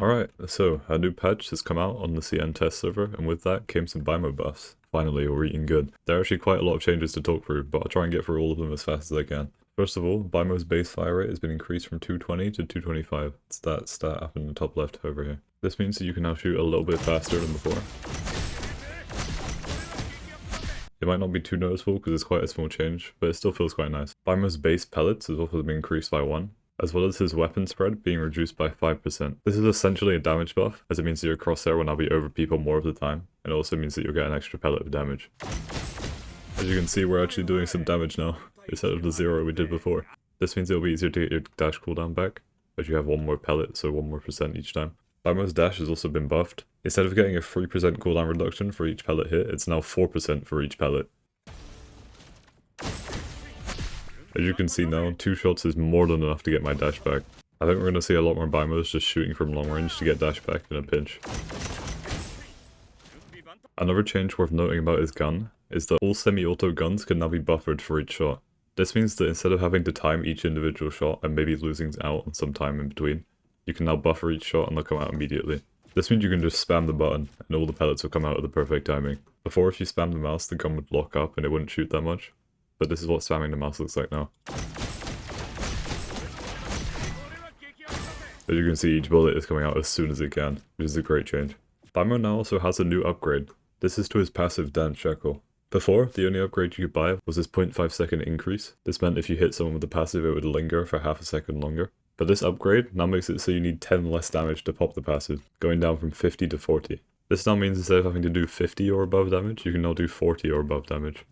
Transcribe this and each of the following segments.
Alright, so a new patch has come out on the CN test server, and with that came some BAIMO buffs. Finally, we're eating good. There are actually quite a lot of changes to talk through, but I'll try and get through all of them as fast as I can. First of all, BAIMO's base fire rate has been increased from 220 to 225. It's that stat up in the top left over here. This means that you can now shoot a little bit faster than before. It might not be too noticeable because it's quite a small change, but it still feels quite nice. BAIMO's base pellets has also been increased by 1. As well as his weapon spread being reduced by 5%. This is essentially a damage buff, as it means that your crosshair will now be over people more of the time, and it also means that you'll get an extra pellet of damage. As you can see, we're actually doing some damage now, instead of the 0 we did before. This means it'll be easier to get your dash cooldown back, as you have 1 more pellet, so 1 more percent each time. BAIMO's dash has also been buffed. Instead of getting a 3% cooldown reduction for each pellet hit, it's now 4% for each pellet. As you can see now, 2 shots is more than enough to get my dash back. I think we're going to see a lot more BAIMOs just shooting from long range to get dash back in a pinch. Another change worth noting about his gun is that all semi-auto guns can now be buffered for each shot. This means that instead of having to time each individual shot and maybe losing out on some time in between, you can now buffer each shot and they'll come out immediately. This means you can just spam the button and all the pellets will come out at the perfect timing. Before, if you spam the mouse, the gun would lock up and it wouldn't shoot that much. But this is what spamming the mouse looks like now. As you can see, each bullet is coming out as soon as it can, which is a great change. BAIMO now also has a new upgrade. This is to his passive Dance Shackle. Before, the only upgrade you could buy was his 0.5 second increase. This meant if you hit someone with the passive, it would linger for half a second longer. But this upgrade now makes it so you need 10 less damage to pop the passive, going down from 50 to 40. This now means instead of having to do 50 or above damage, you can now do 40 or above damage.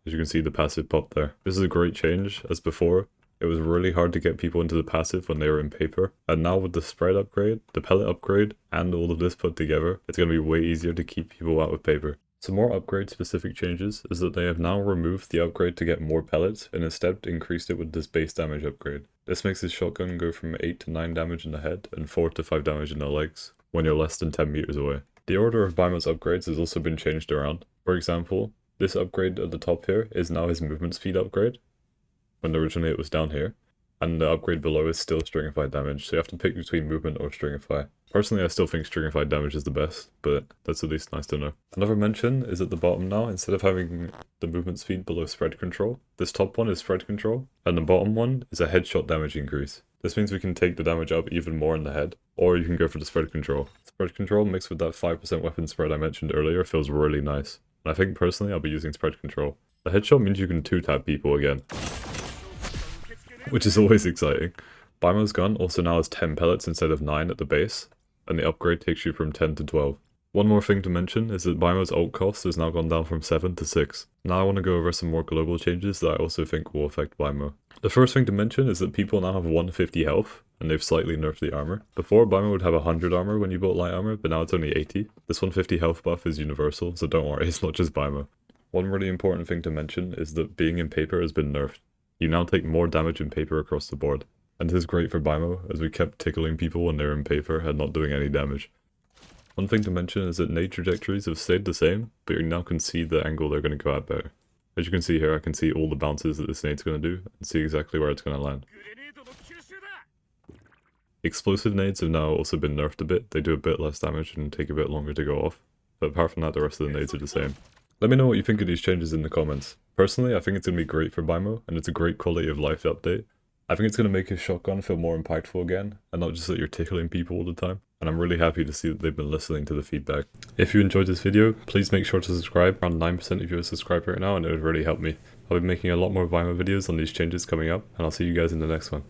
As you can see, the passive pop there. This is a great change, as before, it was really hard to get people into the passive when they were in paper. And now with the spread upgrade, the pellet upgrade, and all of this put together, it's going to be way easier to keep people out of paper. Some more upgrade specific changes is that they have now removed the upgrade to get more pellets and instead increased it with this base damage upgrade. This makes his shotgun go from 8 to 9 damage in the head and 4 to 5 damage in the legs when you're less than 10 meters away. The order of BAIMO's upgrades has also been changed around. For example, this upgrade at the top here is now his movement speed upgrade, when originally it was down here, and the upgrade below is still stringified damage, so you have to pick between movement or stringify. Personally, I still think stringified damage is the best, but that's at least nice to know. Another mention is at the bottom now, instead of having the movement speed below spread control, this top one is spread control, and the bottom one is a headshot damage increase. This means we can take the damage up even more in the head, or you can go for the spread control. Spread control mixed with that 5% weapon spread I mentioned earlier feels really nice. I think personally I'll be using spread control. The headshot means you can 2-tap people again, which is always exciting. BAIMO's gun also now has 10 pellets instead of 9 at the base, and the upgrade takes you from 10 to 12. One more thing to mention is that BAIMO's ult cost has now gone down from 7 to 6. Now I want to go over some more global changes that I also think will affect BAIMO. The first thing to mention is that people now have 150 health, and they've slightly nerfed the armor. Before, BAIMO would have 100 armor when you bought light armor, but now it's only 80. This 150 health buff is universal, so don't worry, it's not just BAIMO. One really important thing to mention is that being in paper has been nerfed. You now take more damage in paper across the board. And this is great for BAIMO, as we kept tickling people when they were in paper and not doing any damage. One thing to mention is that nade trajectories have stayed the same, but you now can see the angle they're going to go at better. As you can see here, I can see all the bounces that this nade's going to do, and see exactly where it's going to land. Explosive nades have now also been nerfed a bit. They do a bit less damage and take a bit longer to go off, but apart from that, the rest of the nades are the same. Let me know what you think of these changes in the comments. Personally, I think it's going to be great for BAIMO, and it's a great quality of life update. I think it's going to make his shotgun feel more impactful again, and not just that you're tickling people all the time. And I'm really happy to see that they've been listening to the feedback. If you enjoyed this video, please make sure to subscribe. Around 9% of you are subscribed right now, and it would really help me. I'll be making a lot more BAIMO videos on these changes coming up, and I'll see you guys in the next one.